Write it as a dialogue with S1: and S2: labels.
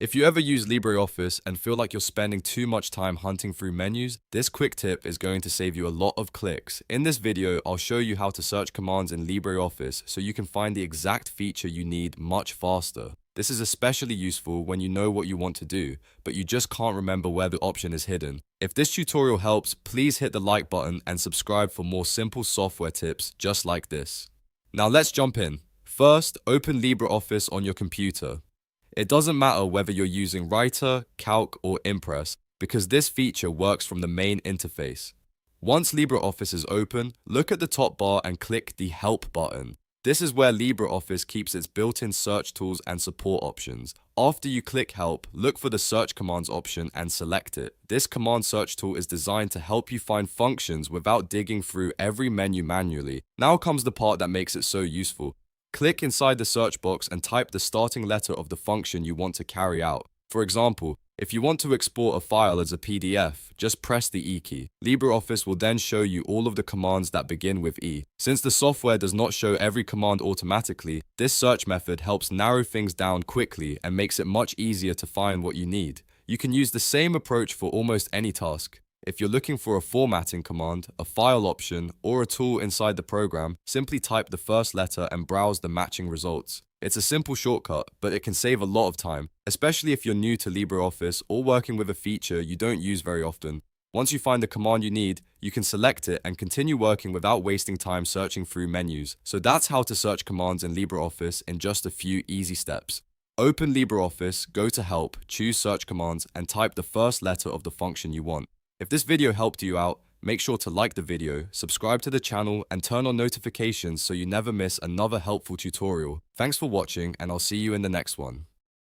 S1: If you ever use LibreOffice and feel like you're spending too much time hunting through menus, this quick tip is going to save you a lot of clicks. In this video, I'll show you how to search commands in LibreOffice so you can find the exact feature you need much faster. This is especially useful when you know what you want to do, but you just can't remember where the option is hidden. If this tutorial helps, please hit the like button and subscribe for more simple software tips just like this. Now let's jump in. First, open LibreOffice on your computer. It doesn't matter whether you're using Writer, Calc, or Impress, because this feature works from the main interface. Once LibreOffice is open, look at the top bar and click the Help button. This is where LibreOffice keeps its built-in search tools and support options. After you click Help, look for the Search Commands option and select it. This command search tool is designed to help you find functions without digging through every menu manually. Now comes the part that makes it so useful. Click inside the search box and type the starting letter of the function you want to carry out. For example, if you want to export a file as a PDF, just press the E key. LibreOffice will then show you all of the commands that begin with E. Since the software does not show every command automatically, this search method helps narrow things down quickly and makes it much easier to find what you need. You can use the same approach for almost any task. If you're looking for a formatting command, a file option, or a tool inside the program, simply type the first letter and browse the matching results. It's a simple shortcut, but it can save a lot of time, especially if you're new to LibreOffice or working with a feature you don't use very often. Once you find the command you need, you can select it and continue working without wasting time searching through menus. So that's how to search commands in LibreOffice in just a few easy steps. Open LibreOffice, go to Help, choose Search Commands, and type the first letter of the function you want. If this video helped you out, make sure to like the video, subscribe to the channel, and turn on notifications so you never miss another helpful tutorial. Thanks for watching, and I'll see you in the next one.